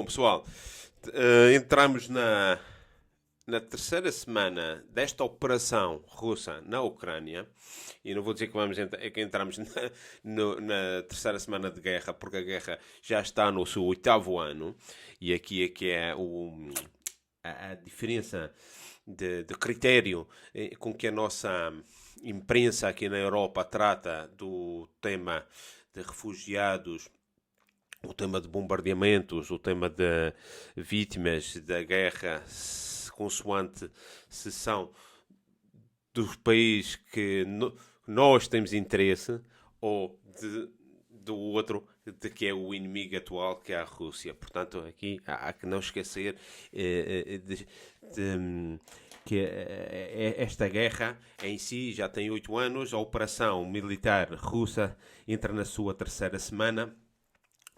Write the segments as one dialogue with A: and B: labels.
A: Bom, pessoal, entramos na terceira semana desta operação russa na Ucrânia. E não vou dizer que que entramos na terceira semana de guerra, porque a guerra já está no seu oitavo ano. E aqui é que é a diferença de critério com que a nossa imprensa aqui na Europa trata do tema de refugiados, o tema de bombardeamentos, o tema de vítimas da guerra, consoante se são dos países que nós temos interesse ou do outro, de que é o inimigo atual, que é a Rússia. Portanto, aqui há que não esquecer que esta guerra em si já tem 8 anos. A operação militar russa entra na sua terceira semana.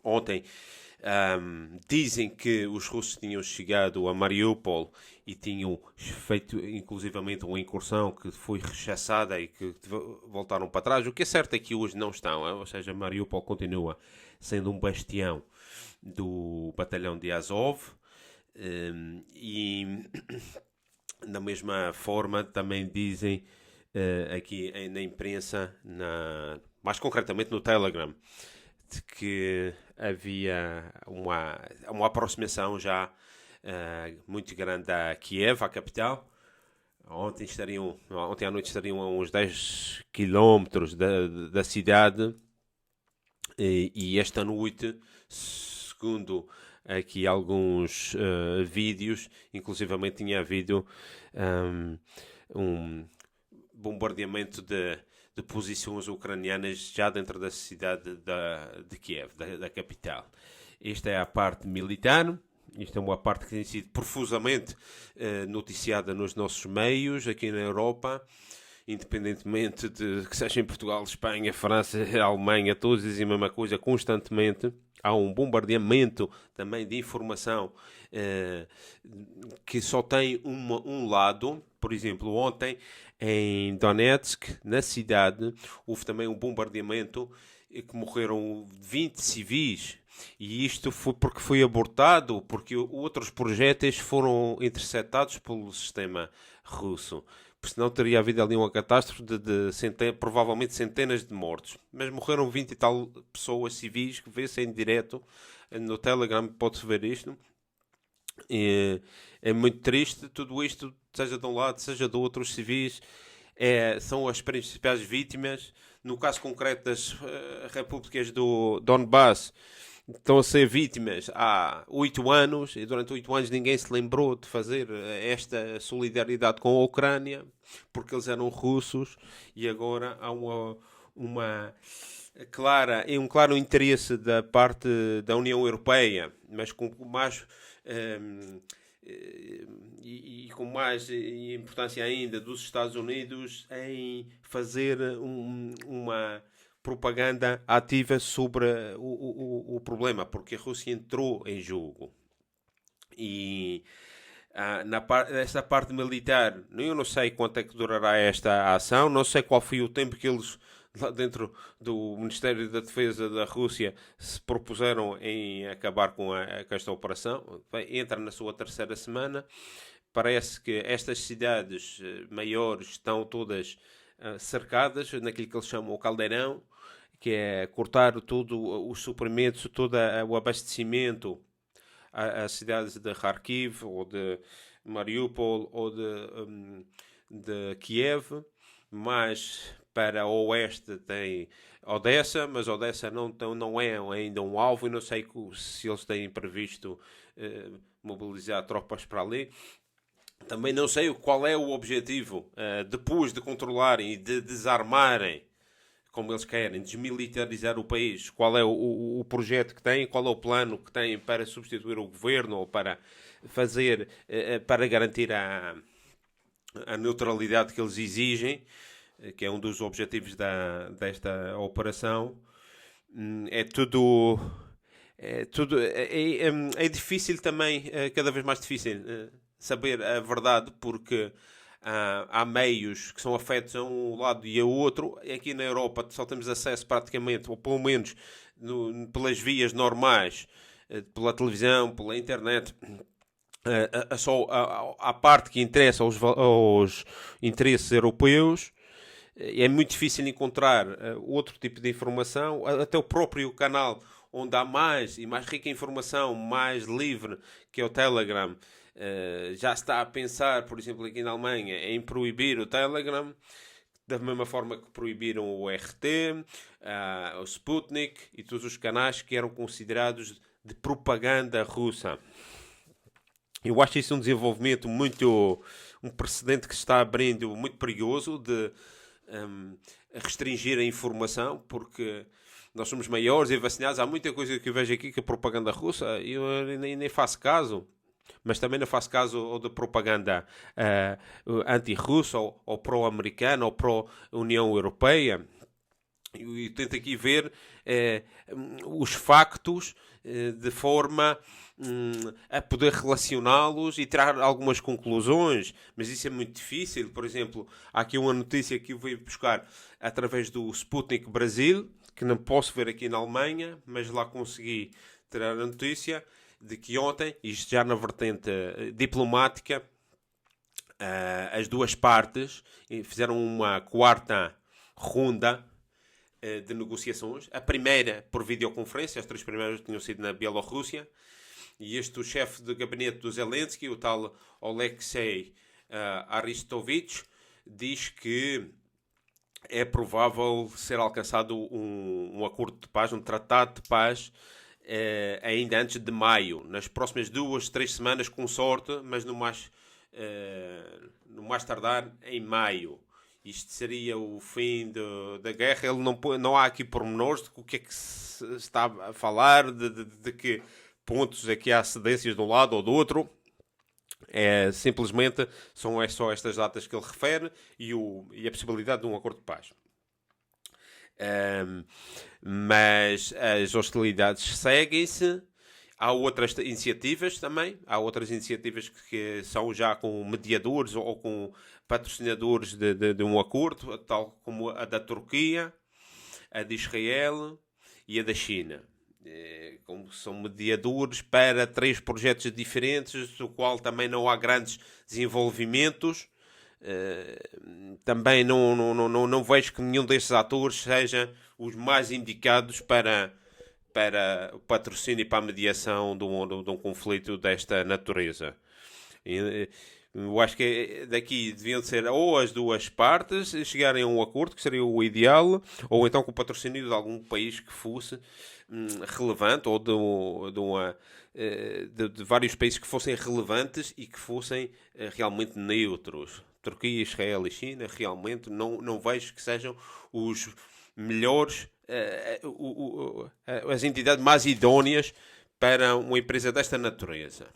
A: Ontem dizem que os russos tinham chegado a Mariupol e tinham feito inclusivamente uma incursão que foi rechaçada e que voltaram para trás. O que é certo é que hoje não estão, ou seja, Mariupol continua sendo um bastião do batalhão de Azov, e da mesma forma também dizem aqui na imprensa, mais concretamente no Telegram, de que havia uma aproximação já muito grande a Kiev, a capital. Ontem à noite estariam a uns 10 quilómetros da cidade, e esta noite, segundo aqui alguns vídeos, inclusivamente tinha havido um bombardeamento de posições ucranianas já dentro da cidade de Kiev, da capital. Esta é a parte militar. Isto é uma parte que tem sido profusamente noticiada nos nossos meios, aqui na Europa, independentemente de que seja em Portugal, Espanha, França, Alemanha, todos dizem a mesma coisa constantemente. Há um bombardeamento também de informação que só tem um lado. Por exemplo, ontem em Donetsk, na cidade, houve também um bombardeamento que morreram 20 civis. E isto foi porque foi abortado, porque outros projéteis foram interceptados pelo sistema russo. Porque senão teria havido ali uma catástrofe de provavelmente centenas de mortos. Mas morreram 20 e tal pessoas civis, que vê-se em direto no Telegram, pode-se ver isto. É muito triste tudo isto, seja de um lado, seja do outro. Os civis são as principais vítimas. No caso concreto das repúblicas do Donbass, estão a ser vítimas há 8 anos, e durante 8 anos ninguém se lembrou de fazer esta solidariedade com a Ucrânia, porque eles eram russos, e agora há um claro interesse da parte da União Europeia, mas com mais e com mais importância ainda dos Estados Unidos, em fazer uma propaganda ativa sobre o problema, porque a Rússia entrou em jogo. E esta parte militar, eu não sei quanto é que durará esta ação, não sei qual foi o tempo que eles, lá dentro do Ministério da Defesa da Rússia, se propuseram em acabar com esta operação. Entra na sua terceira semana. Parece que estas cidades maiores estão todas cercadas naquilo que eles chamam o caldeirão, que é cortar todo os suprimentos, todo o abastecimento às cidades de Kharkiv, ou de Mariupol, ou de Kiev. Mas para o oeste tem Odessa, mas Odessa não é ainda um alvo, e não sei se eles têm previsto mobilizar tropas para ali. Também não sei qual é o objetivo depois de controlarem e de desarmarem, como eles querem, desmilitarizar o país. Qual é o projeto que têm, qual é o plano que têm para substituir o governo, ou para fazer, para garantir a neutralidade que eles exigem, que é um dos objetivos desta operação. É difícil também, cada vez mais difícil, saber a verdade, porque há meios que são afetos a um lado e a outro. Aqui na Europa só temos acesso praticamente, ou pelo menos pelas vias normais, pela televisão, pela internet, só a parte que interessa aos interesses europeus. É muito difícil encontrar outro tipo de informação, até o próprio canal onde há mais e mais rica informação, mais livre, que é o Telegram. Já está a pensar, por exemplo, aqui na Alemanha, em proibir o Telegram, da mesma forma que proibiram o RT, o Sputnik e todos os canais que eram considerados de propaganda russa. Eu acho isso um desenvolvimento um precedente que se está abrindo muito perigoso de restringir a informação, porque nós somos maiores e vacinados. Há muita coisa que eu vejo aqui que é propaganda russa e eu nem faço caso. Mas também não faço caso da propaganda anti-russa ou pró-americana ou pró-União Europeia. E tento aqui ver os factos de forma a poder relacioná-los e tirar algumas conclusões, mas isso é muito difícil. Por exemplo, há aqui uma notícia que eu fui buscar através do Sputnik Brasil, que não posso ver aqui na Alemanha, mas lá consegui tirar a notícia de que ontem, isto já na vertente diplomática, as duas partes fizeram uma quarta ronda de negociações. A primeira por videoconferência, as três primeiras tinham sido na Bielorrússia, e o chefe de gabinete do Zelensky, o tal Alexei Aristovich, diz que é provável ser alcançado um acordo de paz, um tratado de paz, ainda antes de maio, nas próximas 2-3 semanas, com sorte, mas no mais tardar em maio. Isto seria o fim da guerra. Ele não há aqui pormenores de o que é que se está a falar, de que pontos aqui há cedências de um lado ou do outro. Simplesmente são só estas datas que ele refere e a possibilidade de um acordo de paz. Mas as hostilidades seguem-se. Há outras iniciativas também. Há outras iniciativas que são já com mediadores ou com patrocinadores de um acordo, tal como a da Turquia, a de Israel e a da China. Como são mediadores para 3 projetos diferentes, do qual também não há grandes desenvolvimentos. Também não vejo que nenhum destes atores seja os mais indicados para o patrocínio e para a mediação de um conflito desta natureza. Eu acho que daqui deviam ser ou as duas partes chegarem a um acordo, que seria o ideal, ou então com o patrocínio de algum país que fosse relevante, ou de vários países que fossem relevantes e que fossem realmente neutros. Turquia, Israel e China, realmente não vejo que sejam os melhores, as entidades mais idóneas para uma empresa desta natureza.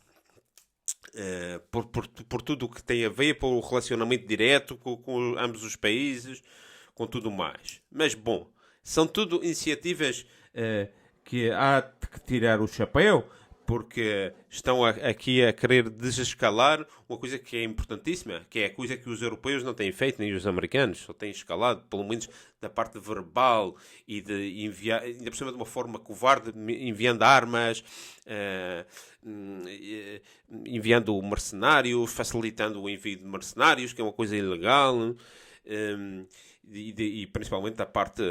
A: Por tudo o que tem a ver, por o relacionamento direto com ambos os países, com tudo mais. Mas, bom, são tudo iniciativas que há de tirar o chapéu, porque estão aqui a querer desescalar uma coisa que é importantíssima, que é a coisa que os europeus não têm feito, nem os americanos, só têm escalado, pelo menos da parte verbal, e de enviar, ainda por cima de uma forma covarde, enviando armas, enviando mercenários, facilitando o envio de mercenários, que é uma coisa ilegal, e principalmente da parte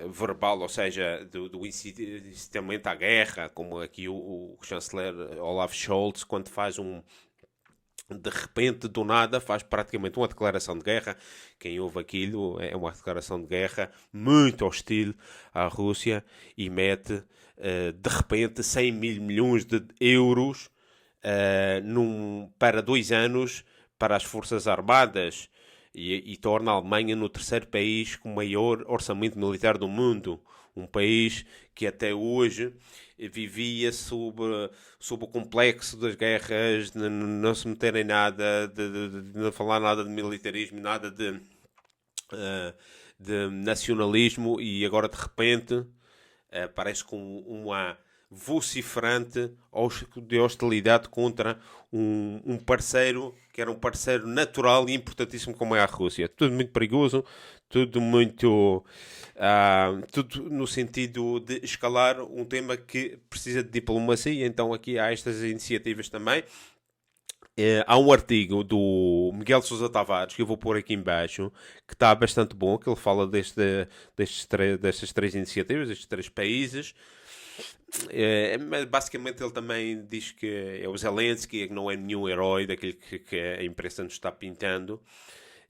A: verbal, ou seja, do incitamento à guerra, como aqui o chanceler Olaf Scholz, quando faz de repente, do nada, faz praticamente uma declaração de guerra. Quem ouve aquilo é uma declaração de guerra muito hostil à Rússia e mete, de repente, 100 mil milhões de euros para 2 anos para as Forças Armadas. E torna a Alemanha no terceiro país com o maior orçamento militar do mundo. Um país que até hoje vivia sob o complexo das guerras, de não se meter em nada, de não falar nada de militarismo, nada de nacionalismo, e agora de repente parece com uma vociferante de hostilidade contra um parceiro que era um parceiro natural e importantíssimo como é a Rússia. Tudo muito perigoso, tudo muito... tudo no sentido de escalar um tema que precisa de diplomacia. Então aqui há estas iniciativas também. Há um artigo do Miguel Sousa Tavares, que eu vou pôr aqui em baixo, que está bastante bom, que ele fala destas três iniciativas, destes três países. Mas basicamente ele também diz que é o Zelensky, que não é nenhum herói daquele que a imprensa nos está pintando.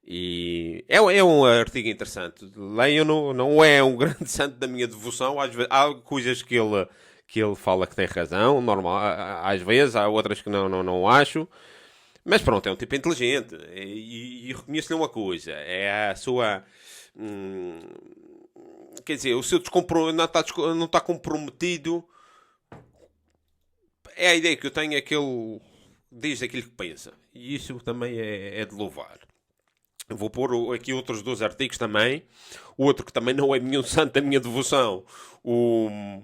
A: E é um artigo interessante. Leiam-no, não é um grande santo da minha devoção. Às vezes, há coisas que ele fala que tem razão, normal, às vezes, há outras que não acho. Mas pronto, é um tipo inteligente. E reconheço-lhe uma coisa: é a sua. Quer dizer, o seu não está comprometido. É a ideia que eu tenho, é que ele diz aquilo que pensa. E isso também é de louvar. Eu vou pôr aqui outros dois artigos também. O outro que também não é nenhum santo da minha devoção. O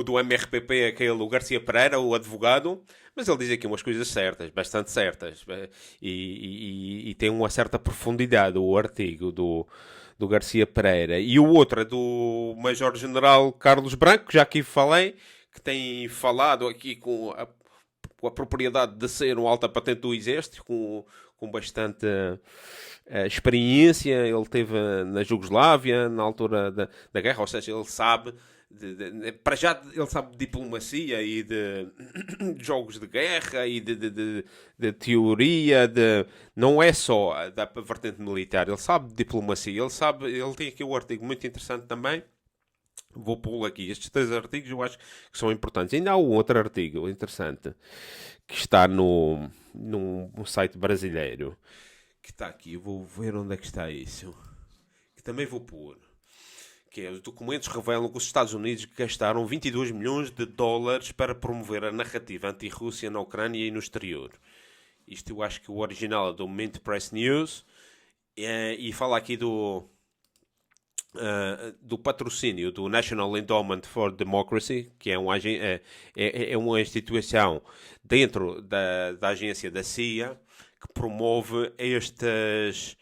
A: do MRPP, aquele, o Garcia Pereira, o advogado. Mas ele diz aqui umas coisas certas, bastante certas. E tem uma certa profundidade o artigo do Garcia Pereira. E o outro é do Major-General Carlos Branco, que já aqui falei, que tem falado aqui com a propriedade de ser um alta patente do Exército, com bastante experiência. Ele esteve na Jugoslávia, na altura da guerra, ou seja, ele sabe... para já ele sabe de diplomacia e de jogos de guerra e de teoria, não é só da vertente militar, ele sabe de diplomacia, ele tem aqui um artigo muito interessante também. Vou pô-lo aqui. Estes três artigos eu acho que são importantes. Ainda há um outro artigo interessante que está num site brasileiro, que está aqui. Eu vou ver onde é que está isso, que também vou pôr, que é: os documentos revelam que os Estados Unidos gastaram 22 milhões de dólares para promover a narrativa anti-Rússia na Ucrânia e no exterior. Isto eu acho que o original é do Mint Press News, e fala aqui do patrocínio do National Endowment for Democracy, que é uma instituição dentro da agência da CIA que promove estes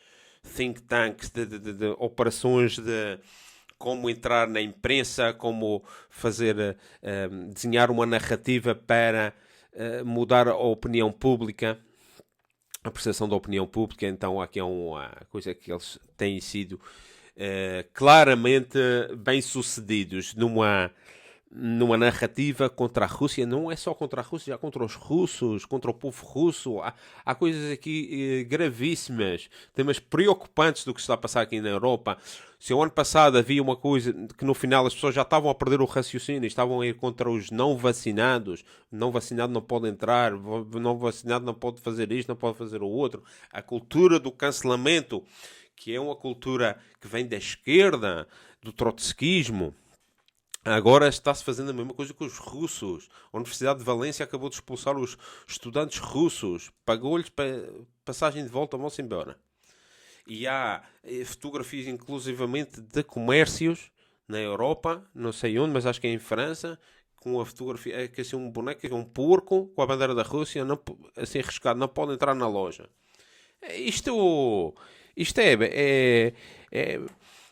A: think tanks de operações de como entrar na imprensa, como fazer, desenhar uma narrativa para mudar a opinião pública, a percepção da opinião pública. Então aqui é uma coisa que eles têm sido claramente bem-sucedidos numa narrativa contra a Rússia. Não é só contra a Rússia, já contra os russos, contra o povo russo. Há coisas aqui gravíssimas, temas preocupantes do que se está a passar aqui na Europa. Se o ano passado havia uma coisa que no final as pessoas já estavam a perder o raciocínio, estavam a ir contra os não vacinados, não vacinado não pode entrar, não vacinado não pode fazer isto, não pode fazer o outro. A cultura do cancelamento, que é uma cultura que vem da esquerda, do trotskismo, agora está-se fazendo a mesma coisa com os russos. A Universidade de Valência acabou de expulsar os estudantes russos, pagou-lhes passagem de volta, vão-se embora. E há fotografias inclusivamente de comércios na Europa, não sei onde, mas acho que é em França, com a fotografia, que é assim um boneco, um porco com a bandeira da Rússia, não, assim riscado, não pode entrar na loja. Isto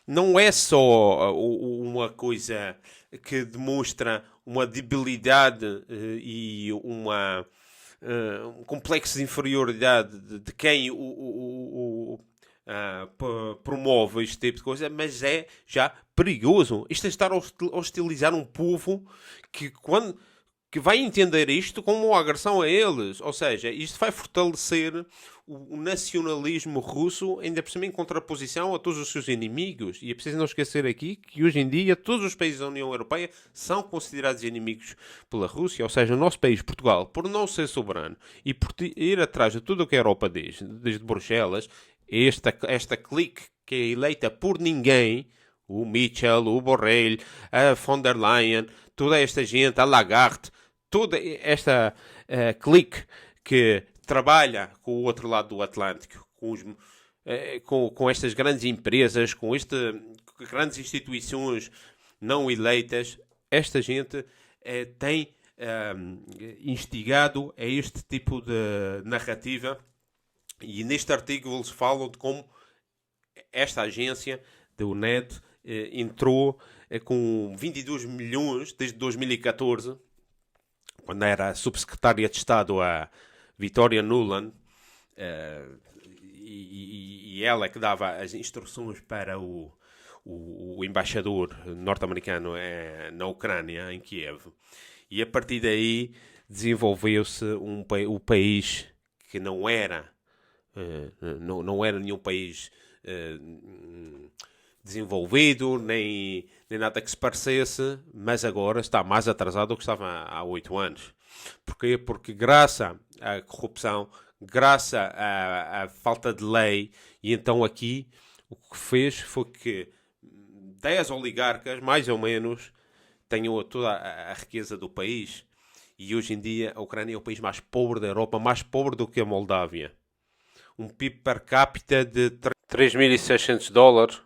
A: não é só uma coisa que demonstra uma debilidade e um complexo de inferioridade de quem promove este tipo de coisa, mas é já perigoso. Isto é estar a hostilizar um povo que vai entender isto como uma agressão a eles. Ou seja, isto vai fortalecer o nacionalismo russo, ainda por cima em contraposição a todos os seus inimigos. E é preciso não esquecer aqui que hoje em dia todos os países da União Europeia são considerados inimigos pela Rússia. Ou seja, o nosso país, Portugal, por não ser soberano e por ir atrás de tudo o que a Europa diz, desde Bruxelas, esta clique que é eleita por ninguém, o Mitchell, o Borrell, a von der Leyen, toda esta gente, a Lagarde, toda esta clique que trabalha com o outro lado do Atlântico, com estas grandes empresas, com grandes instituições não eleitas, esta gente tem instigado a este tipo de narrativa, e neste artigo eles falam de como esta agência da UNED entrou com 22 milhões desde 2014, quando era subsecretária de Estado a Victoria Nuland, e ela que dava as instruções para o embaixador norte-americano na Ucrânia, em Kiev. E a partir daí desenvolveu-se o país que não era nenhum país desenvolvido, nem nada que se parecesse, mas agora está mais atrasado do que estava há 8 anos. Porquê? Porque graças à corrupção, graças à falta de lei, e então aqui o que fez foi que 10 oligarcas, mais ou menos, tenham toda a riqueza do país, e hoje em dia a Ucrânia é o país mais pobre da Europa, mais pobre do que a Moldávia. Um PIB per capita de $3.600,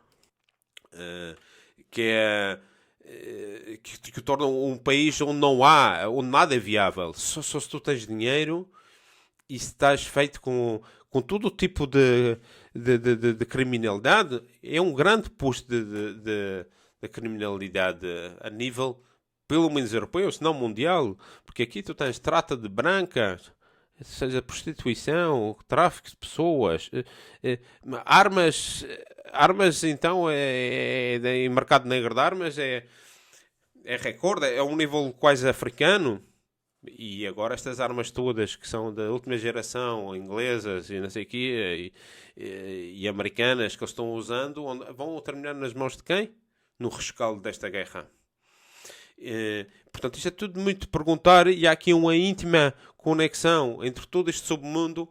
A: que torna um país onde nada é viável. Só se tu tens dinheiro e se estás feito com todo o tipo de criminalidade. É um grande posto de criminalidade a nível, pelo menos europeu, se não mundial, porque aqui tu tens trata de brancas, seja prostituição, tráfico de pessoas, armas então em mercado negro de armas é recorde, é um nível quase africano. E agora estas armas todas que são da última geração, inglesas e não sei o quê, e americanas que eles estão usando, vão terminar nas mãos de quem? No rescaldo desta guerra. Portanto, isto é tudo muito perguntar, e há aqui uma íntima conexão entre todo este submundo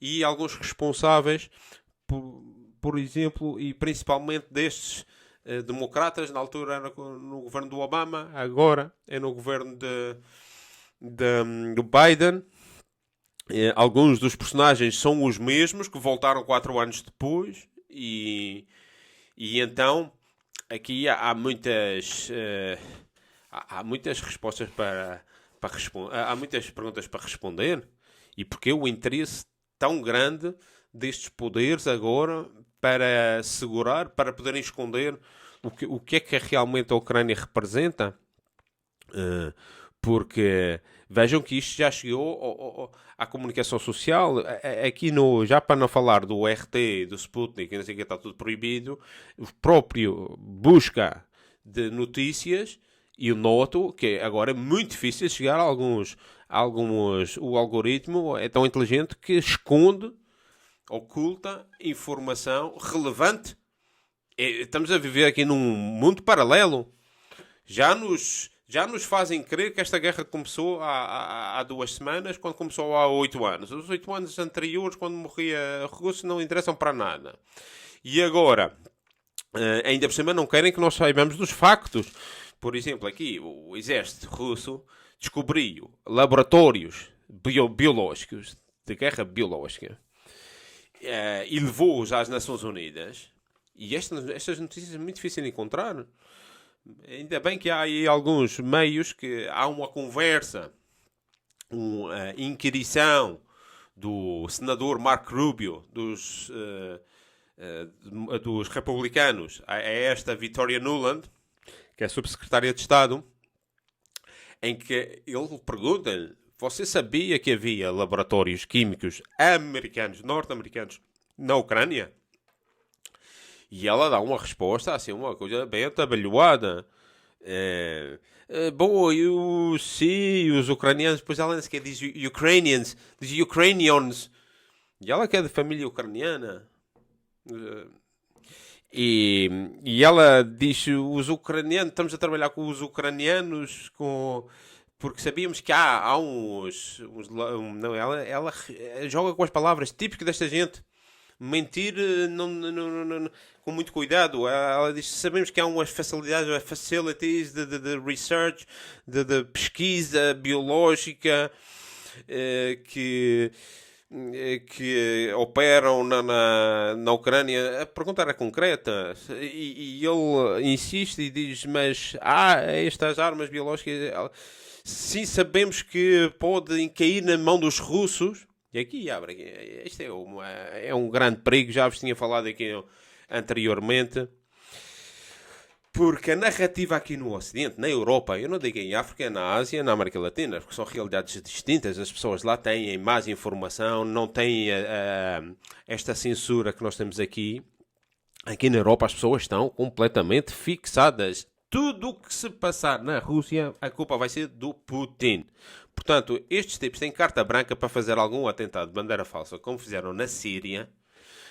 A: e alguns responsáveis, por exemplo, e principalmente destes democratas. Na altura era no governo do Obama, agora é no governo do Biden. Alguns dos personagens são os mesmos que voltaram 4 anos depois, e então aqui há muitas respostas para responder, há muitas perguntas para responder. E porque o interesse tão grande destes poderes agora para segurar, para poderem esconder o que é que realmente a Ucrânia representa? Porque vejam que isto já chegou à comunicação social. Aqui já para não falar do RT, do Sputnik, não sei o que, está tudo proibido, o próprio busca de notícias, e eu noto que agora é muito difícil chegar a alguns. O algoritmo é tão inteligente que esconde, oculta informação relevante. Estamos a viver aqui num mundo paralelo. Já nos fazem crer que esta guerra começou há 2 semanas, quando começou há 8 anos. Os 8 anos anteriores, quando morria russos, não interessam para nada. E agora, ainda por cima, não querem que nós saibamos dos factos. Por exemplo, aqui o exército russo descobriu laboratórios biológicos, de guerra biológica, e levou-os às Nações Unidas. E estas notícias é muito difícil de encontrar. Ainda bem que há aí alguns meios que há uma conversa, uma inquirição do senador Marco Rubio, dos republicanos, a esta Victoria Nuland, que é subsecretária de Estado, em que ele pergunta-lhe: você sabia que havia laboratórios químicos norte-americanos, na Ucrânia? E ela dá uma resposta, assim, uma coisa bem atabalhoada. Bom, os ucranianos, depois ela nem diz Ukrainians, diz Ukrainians. E ela que é de família ucraniana. E ela diz, os ucranianos, estamos a trabalhar com os ucranianos, porque sabíamos que há não, ela joga com as palavras típicas desta gente. Mentir com muito cuidado. Ela diz, sabemos que há umas facilities de research, de pesquisa biológica, que operam na Ucrânia. A pergunta era concreta, e ele insiste e diz, mas há estas armas biológicas. sim, sabemos que podem cair na mão dos russos. E aqui abre. Isto é um grande perigo. Já vos tinha falado aqui anteriormente. Porque a narrativa aqui no Ocidente, na Europa, eu não digo em África, na Ásia, na América Latina, porque são realidades distintas. As pessoas lá têm mais informação, não têm esta censura que nós temos aqui. Aqui na Europa as pessoas estão completamente fixadas. Tudo o que se passar na Rússia, a culpa vai ser do Putin. Portanto, estes tipos têm carta branca para fazer algum atentado de bandeira falsa, como fizeram na Síria,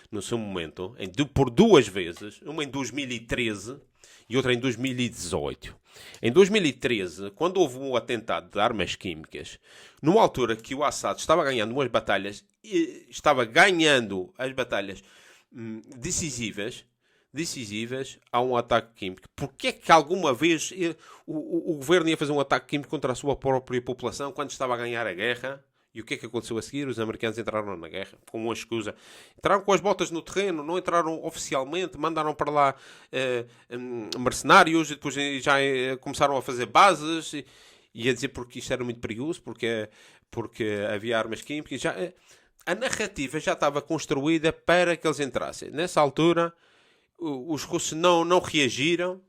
A: no seu momento, por 2 vezes, uma em 2013 e outra em 2018. Em 2013, quando houve um atentado de armas químicas, numa altura que o Assad estava ganhando umas batalhas, estava ganhando as batalhas decisivas a um ataque químico. Porquê é que alguma vez o governo ia fazer um ataque químico contra a sua própria população quando estava a ganhar a guerra? E o que é que aconteceu a seguir? Os americanos entraram na guerra com uma escusa. Entraram com as botas no terreno, não entraram oficialmente, mandaram para lá mercenários e depois já começaram a fazer bases e a dizer porque isto era muito perigoso, porque havia armas químicas. A narrativa já estava construída para que eles entrassem. Nessa altura, os russos não reagiram,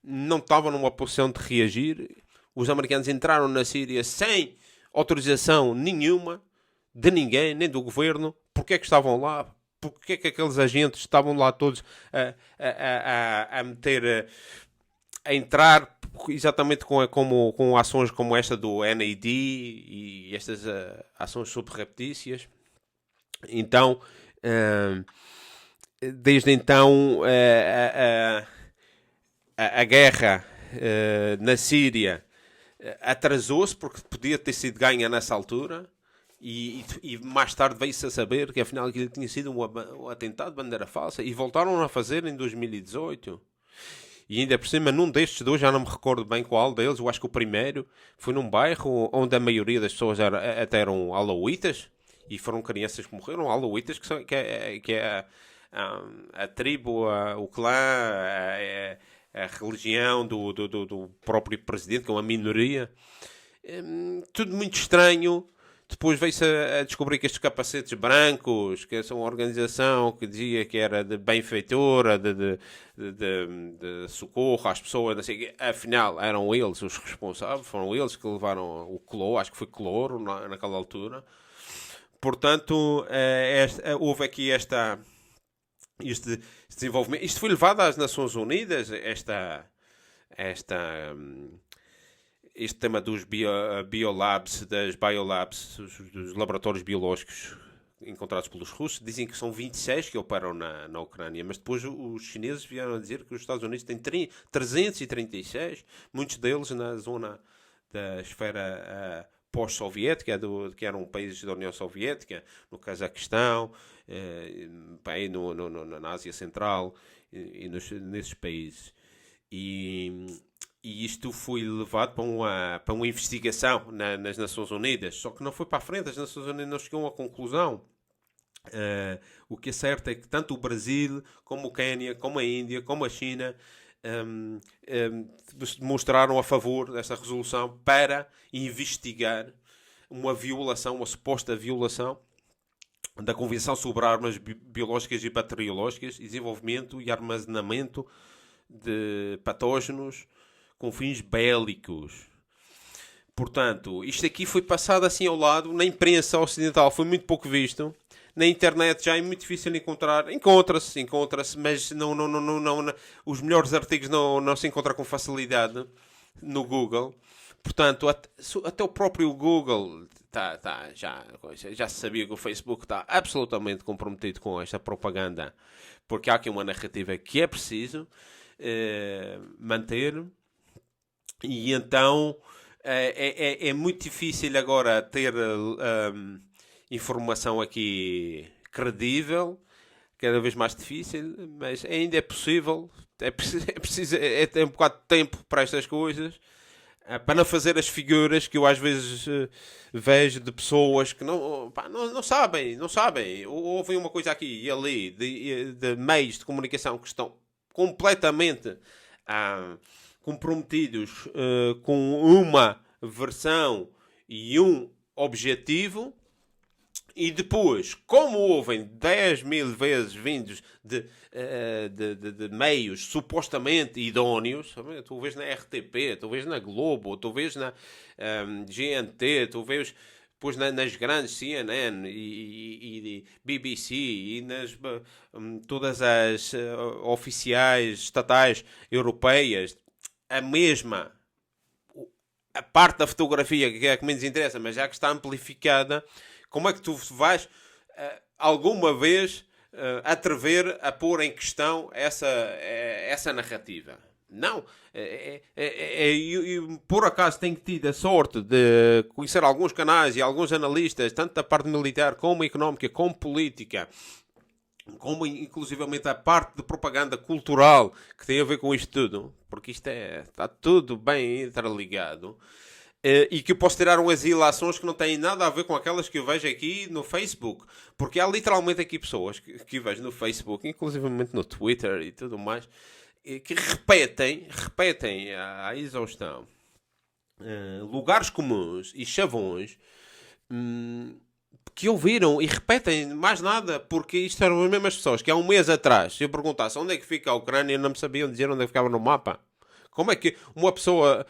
A: não estavam numa posição de reagir. Os americanos entraram na Síria sem autorização nenhuma de ninguém, nem do governo. Porque é que estavam lá? Porque é que aqueles agentes estavam lá todos a entrar exatamente com ações como esta do NAD e estas ações subreptícias? Então, desde então, a guerra na Síria atrasou-se porque podia ter sido ganha nessa altura e mais tarde veio-se a saber que afinal aquilo tinha sido um atentado de bandeira falsa e voltaram a fazer em 2018. E ainda por cima, num destes 2, já não me recordo bem qual deles, eu acho que o primeiro foi num bairro onde a maioria das pessoas até eram alauítas e foram crianças que morreram, alauítas, que é a tribo, o clã, a religião do próprio presidente, que é uma minoria. Tudo muito estranho. Depois veio-se a descobrir que estes capacetes brancos, que são uma organização que dizia que era de benfeitora, de socorro às pessoas, não sei, afinal eram eles os responsáveis, foram eles que levaram o cloro, acho que foi cloro naquela altura. Portanto, houve aqui este desenvolvimento. Isto foi levado às Nações Unidas, este tema dos biolabs, das biolabs, dos laboratórios biológicos encontrados pelos russos. Dizem que são 26 que operam na Ucrânia, mas depois os chineses vieram a dizer que os Estados Unidos têm 336, muitos deles na zona da esfera pós-soviética, que eram países da União Soviética, no Cazaquistão, na Ásia Central e nesses países. E isto foi levado para uma investigação nas Nações Unidas. Só que não foi para a frente. As Nações Unidas não chegou a uma conclusão. O que é certo é que tanto o Brasil, como o Quênia, como a Índia, como a China demonstraram a favor desta resolução para investigar uma suposta violação da Convenção sobre Armas Biológicas e Bacteriológicas, desenvolvimento e armazenamento de patógenos com fins bélicos. Portanto, isto aqui foi passado assim ao lado. Na imprensa ocidental foi muito pouco visto. Na internet já é muito difícil encontrar. Encontra-se, mas não, os melhores artigos não se encontram com facilidade no Google. Portanto, até o próprio Google já se sabia que o Facebook está absolutamente comprometido com esta propaganda, porque há aqui uma narrativa que é preciso manter. E então é muito difícil agora ter informação aqui credível, cada vez mais difícil, mas ainda é possível. Tem um bocado de tempo para estas coisas, para não fazer as figuras que eu às vezes vejo de pessoas que não sabem, ouvem uma coisa aqui e ali, de meios de comunicação que estão completamente comprometidos com uma versão e um objetivo, e depois, como ouvem 10.000 vezes vindos de meios supostamente idóneos, tu vês na RTP, tu vês na Globo, tu vês na GNT, tu vês depois nas grandes CNN e BBC e nas todas as oficiais estatais europeias, a mesma, a parte da fotografia que é a que menos interessa, mas já que está amplificada, como é que tu vais alguma vez atrever a pôr em questão essa narrativa? Não. Por acaso tenho tido a sorte de conhecer alguns canais e alguns analistas, tanto da parte militar como económica, como política, como inclusivamente a parte de propaganda cultural que tem a ver com isto tudo, porque isto está tudo bem interligado. E que eu posso tirar umas ilações que não têm nada a ver com aquelas que eu vejo aqui no Facebook. Porque há literalmente aqui pessoas que eu vejo no Facebook, inclusivamente no Twitter e tudo mais, que repetem à exaustão lugares comuns e chavões que ouviram e repetem mais nada, porque isto eram as mesmas pessoas que há um mês atrás, se eu perguntasse onde é que fica a Ucrânia, não me sabiam dizer onde é que ficava no mapa. Como é que uma pessoa...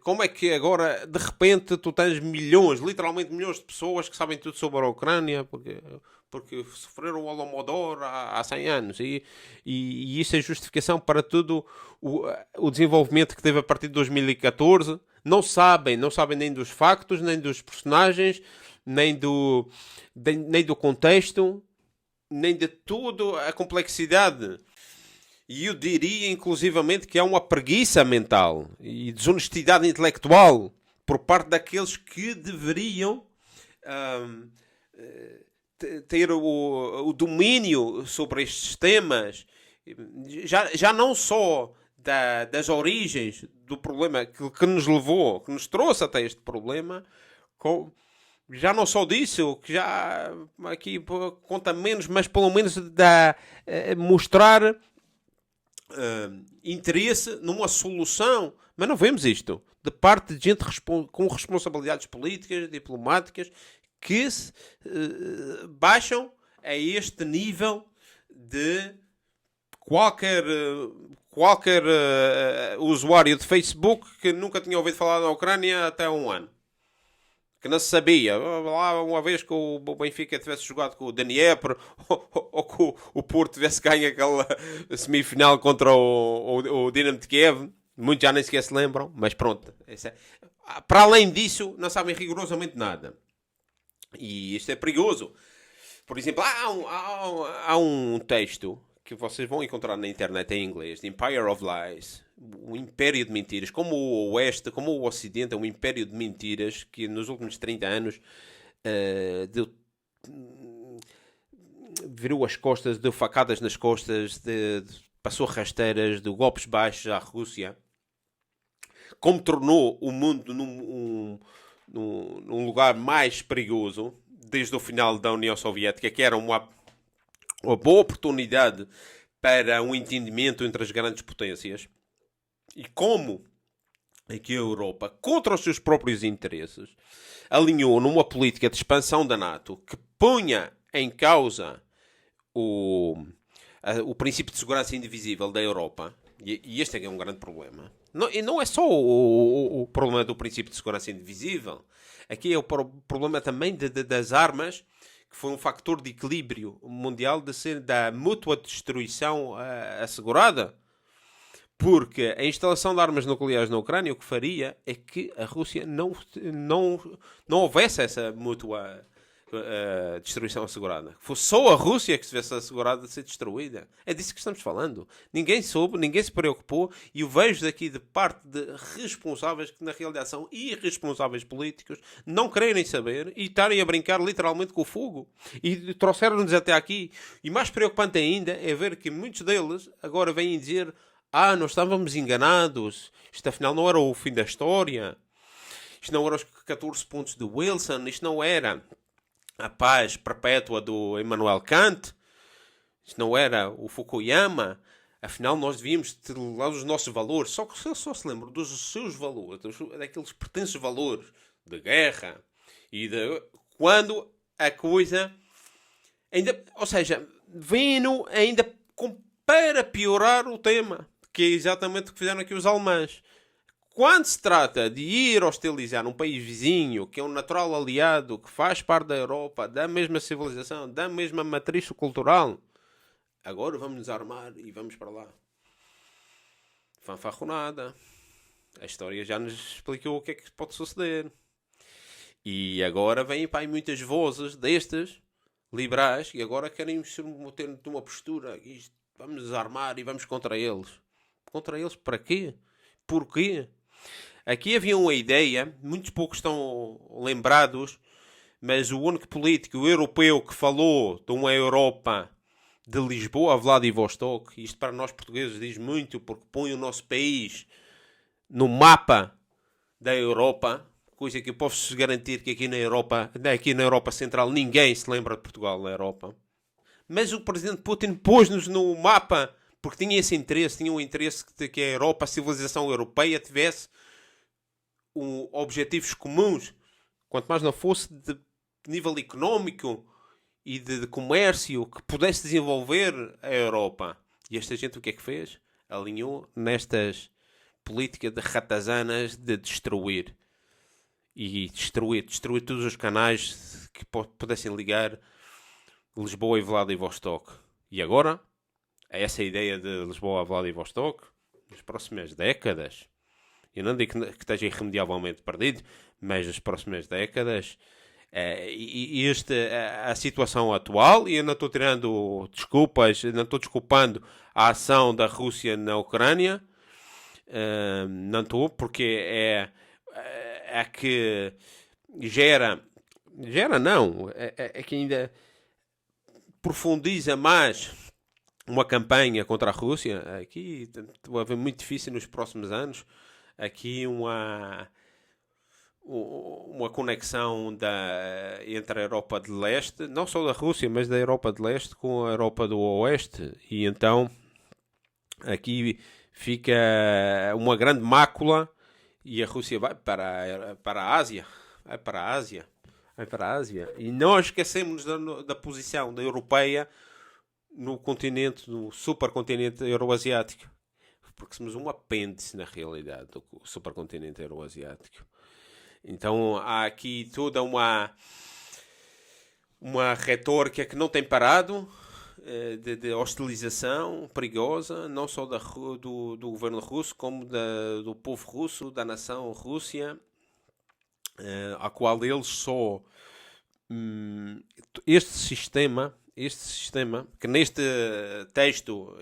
A: Como é que agora, de repente, tu tens milhões, literalmente milhões de pessoas que sabem tudo sobre a Ucrânia, porque sofreram o Holodomor há 100 anos. E isso é justificação para tudo o desenvolvimento que teve a partir de 2014. Não sabem nem dos factos, nem dos personagens, nem do contexto, nem de toda a complexidade. E eu diria, inclusivamente, que há uma preguiça mental e desonestidade intelectual por parte daqueles que deveriam ter o domínio sobre estes temas. Já não só das origens do problema que nos levou, que nos trouxe até este problema, já não só disso, que já aqui conta menos, mas pelo menos mostrar... interesse numa solução, mas não vemos isto de parte de gente com responsabilidades políticas, diplomáticas, que se baixam a este nível de qualquer usuário de Facebook que nunca tinha ouvido falar da Ucrânia até há um ano. Que não se sabia. Lá uma vez que o Benfica tivesse jogado com o Dnieper ou que o Porto tivesse ganho aquela semifinal contra o Dinamo de Kiev. Muitos já nem sequer se lembram, mas pronto. Para além disso, não sabem rigorosamente nada. E isto é perigoso. Por exemplo, há um texto que vocês vão encontrar na internet em inglês, The Empire of Lies, um império de mentiras, como o Oeste, como o Ocidente é um império de mentiras que nos últimos 30 anos virou as costas, deu facadas nas costas, passou rasteiras, deu golpes baixos à Rússia, como tornou o mundo num lugar mais perigoso desde o final da União Soviética, que era uma boa oportunidade para um entendimento entre as grandes potências. E como aqui a Europa, contra os seus próprios interesses, alinhou numa política de expansão da NATO que punha em causa o princípio de segurança indivisível da Europa. E este é que é um grande problema. E não é só o problema do princípio de segurança indivisível. Aqui é o problema também das armas, que foi um factor de equilíbrio mundial da mútua destruição assegurada. Porque a instalação de armas nucleares na Ucrânia o que faria é que a Rússia não houvesse essa mútua destruição assegurada. Fosse só a Rússia que estivesse assegurada de ser destruída. É disso que estamos falando. Ninguém soube, ninguém se preocupou, e eu vejo daqui de parte de responsáveis que na realidade são irresponsáveis políticos, não quererem saber e estarem a brincar literalmente com o fogo. E trouxeram-nos até aqui. E mais preocupante ainda é ver que muitos deles agora vêm dizer: nós estávamos enganados, isto afinal não era o fim da história, isto não era os 14 pontos de Wilson, isto não era a paz perpétua do Immanuel Kant, isto não era o Fukuyama, Afinal, nós devíamos ter lá os nossos valores. Só que só se lembram dos seus valores, daqueles pretensos valores de guerra e de quando a coisa ainda, ou seja, vem-no ainda para piorar o tema, que é exatamente o que fizeram aqui os alemães. Quando se trata de ir hostilizar um país vizinho, que é um natural aliado, que faz parte da Europa, da mesma civilização, da mesma matriz cultural, agora vamos nos armar e vamos para lá. Fanfarronada. A história já nos explicou o que é que pode suceder. E agora vêm para aí muitas vozes destas liberais e agora querem ter uma postura. Vamos nos armar e vamos contra eles. Contra eles para quê? Porquê? Aqui havia uma ideia, muitos poucos estão lembrados, mas o único político europeu que falou de uma Europa de Lisboa a Vladivostok, isto para nós portugueses diz muito, porque põe o nosso país no mapa da Europa, coisa que eu posso garantir que aqui na Europa Central ninguém se lembra de Portugal na Europa. Mas o presidente Putin pôs-nos no mapa porque tinha esse interesse, tinha o interesse de que a Europa, a civilização europeia, tivesse objetivos comuns, quanto mais não fosse de nível económico e de comércio, que pudesse desenvolver a Europa. E esta gente o que é que fez? Alinhou nestas políticas de ratazanas de destruir. E destruir todos os canais que pudessem ligar Lisboa e Vladivostok. E agora, essa ideia de Lisboa a Vladivostok, nas próximas décadas, eu não digo que esteja irremediavelmente perdido, mas nas próximas décadas, a situação atual, e eu não estou tirando desculpas, não estou desculpando a ação da Rússia na Ucrânia, não estou, porque é que gera não, é que ainda profundiza mais uma campanha contra a Rússia. Aqui vai haver muito difícil nos próximos anos aqui uma conexão entre a Europa de Leste, não só da Rússia, mas da Europa de Leste com a Europa do Oeste. E então aqui fica uma grande mácula e a Rússia vai para a Ásia. Vai para a Ásia. E nós esquecemos da posição da europeia no continente, no supercontinente euroasiático. Porque somos um apêndice, na realidade, do supercontinente euroasiático. Então há aqui toda uma retórica que não tem parado, de hostilização perigosa, não só do governo russo, como do povo russo, da nação Rússia, a qual eles só... Este sistema, que neste texto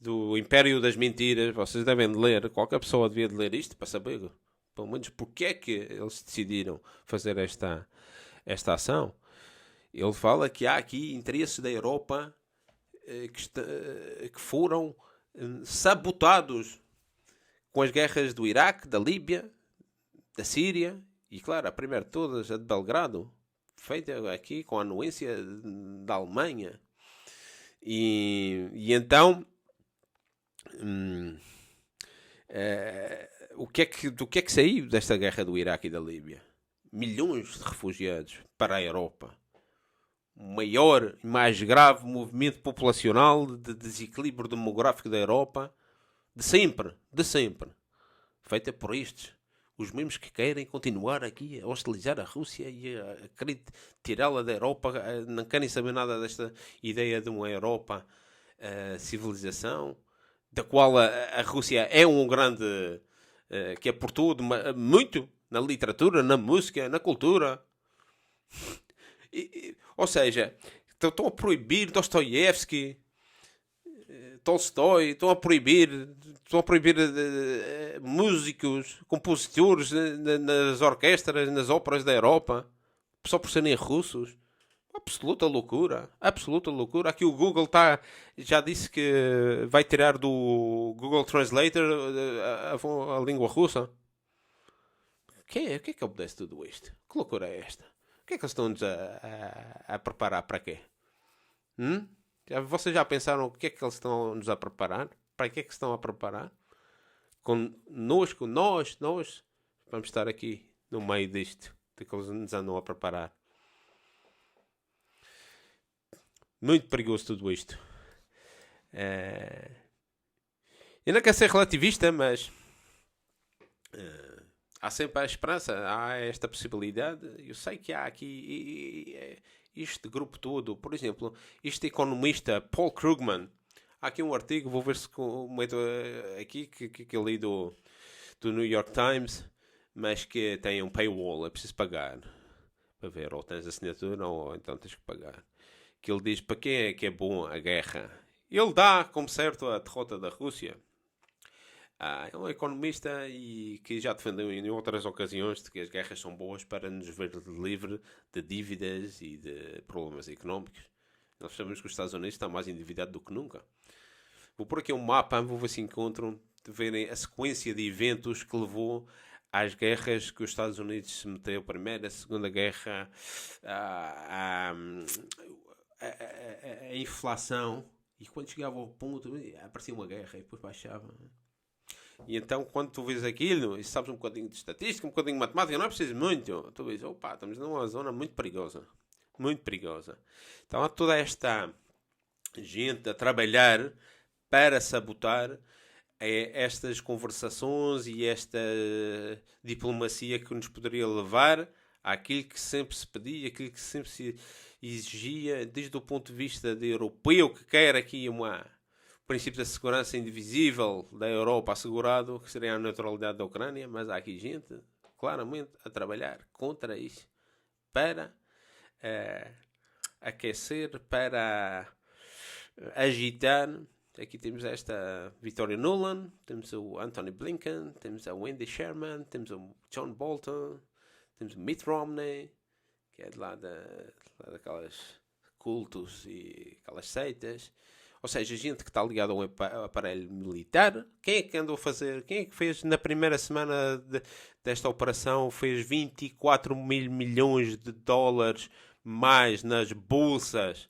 A: do Império das Mentiras, vocês devem ler, qualquer pessoa devia de ler isto para saber, pelo menos, porque é que eles decidiram fazer esta ação. Ele fala que há aqui interesses da Europa que foram sabotados com as guerras do Iraque, da Líbia, da Síria e, claro, a primeira de todas, a de Belgrado, feita aqui com a anuência da Alemanha. E então do que é que saiu desta guerra do Iraque e da Líbia? Milhões de refugiados para a Europa. O maior e mais grave movimento populacional de desequilíbrio demográfico da Europa de sempre. Feita por estes. Os mesmos que querem continuar aqui a hostilizar a Rússia e a querer tirá-la da Europa, não querem saber nada desta ideia de uma Europa civilização, da qual a Rússia é um grande, que é por tudo, muito na literatura, na música, na cultura. Ou seja, estão a proibir Dostoiévski, Tolstói, estão a proibir músicos, compositores nas orquestras, nas óperas da Europa, só por serem russos. Absoluta loucura. Aqui o Google já disse que vai tirar do Google Translator a língua russa. O que é que obedece tudo isto? Que loucura é esta? O que é que eles estão-nos a preparar para quê? Vocês já pensaram o que é que eles estão-nos a preparar? Para que é que se estão a preparar? Conosco, nós vamos estar aqui no meio disto, de que eles nos andam a preparar. Muito perigoso tudo isto. Eu não quero ser relativista, mas há sempre a esperança, há esta possibilidade. Eu sei que há aqui este grupo todo, por exemplo, este economista Paul Krugman. Há aqui um artigo, vou ver se meto aqui, que eu li do New York Times, mas que tem um paywall, é preciso pagar para ver, ou tens assinatura ou então tens que pagar. Que ele diz para quem é que é bom a guerra. Ele dá como certo a derrota da Rússia. É um economista e que já defendeu em outras ocasiões de que as guerras são boas para nos ver livre de dívidas e de problemas económicos. Nós sabemos que os Estados Unidos estão mais endividados do que nunca. Vou pôr aqui um mapa, vou ver se encontram, de verem a sequência de eventos que levou às guerras que os Estados Unidos se meteu. A Primeira, a Segunda Guerra, a inflação. E quando chegava ao ponto, aparecia uma guerra e depois baixava. E então, quando tu vês aquilo, e sabes um bocadinho de estatística, um bocadinho de matemática, não é preciso muito. Tu vês, opa, estamos numa zona muito perigosa. Muito perigosa. Então, há toda esta gente a trabalhar para sabotar estas conversações e esta diplomacia que nos poderia levar àquilo que sempre se pedia, aquilo que sempre se exigia, desde o ponto de vista de europeu, que quer aqui o princípio da segurança indivisível da Europa assegurado, que seria a neutralidade da Ucrânia, mas há aqui gente, claramente, a trabalhar contra isso, para aquecer, para agitar. Aqui temos esta Victoria Nuland, temos o Anthony Blinken, temos a Wendy Sherman, temos o John Bolton, temos o Mitt Romney, que é de lá daquelas cultos e aquelas seitas. Ou seja, gente que está ligada a um aparelho militar. Quem é que andou a fazer? Quem é que fez na primeira semana desta operação? Fez 24 mil milhões de dólares mais nas bolsas.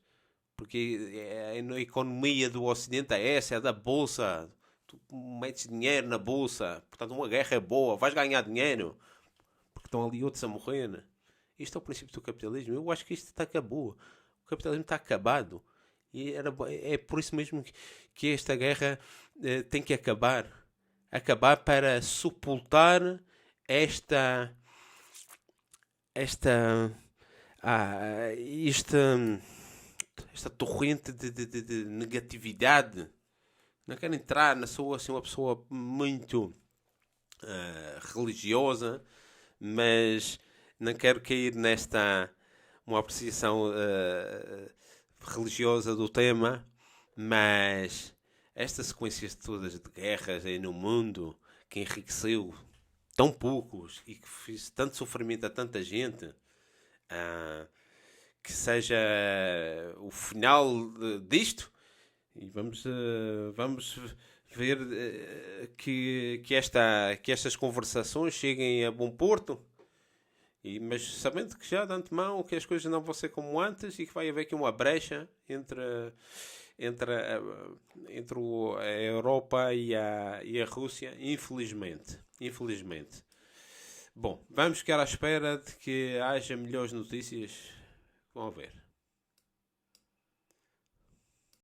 A: Porque a economia do Ocidente é essa, é da bolsa. Tu metes dinheiro na bolsa. Portanto, uma guerra é boa, vais ganhar dinheiro. Porque estão ali outros a morrer. Isto é o princípio do capitalismo. Eu acho que isto acabou. O capitalismo está acabado. E é por isso mesmo que esta guerra tem que acabar. Acabar para sepultar esta torrente de negatividade. Não quero entrar na sua, assim, uma pessoa muito religiosa, mas não quero cair nesta uma apreciação religiosa do tema, mas estas sequências todas de guerras aí no mundo que enriqueceu tão poucos e que fez tanto sofrimento a tanta gente, que seja o final disto, e vamos ver que estas conversações cheguem a bom porto. Mas sabendo que já de antemão que as coisas não vão ser como antes e que vai haver aqui uma brecha entre a Europa e a Rússia, infelizmente. Bom, vamos ficar à espera de que haja melhores notícias. Vamos ver.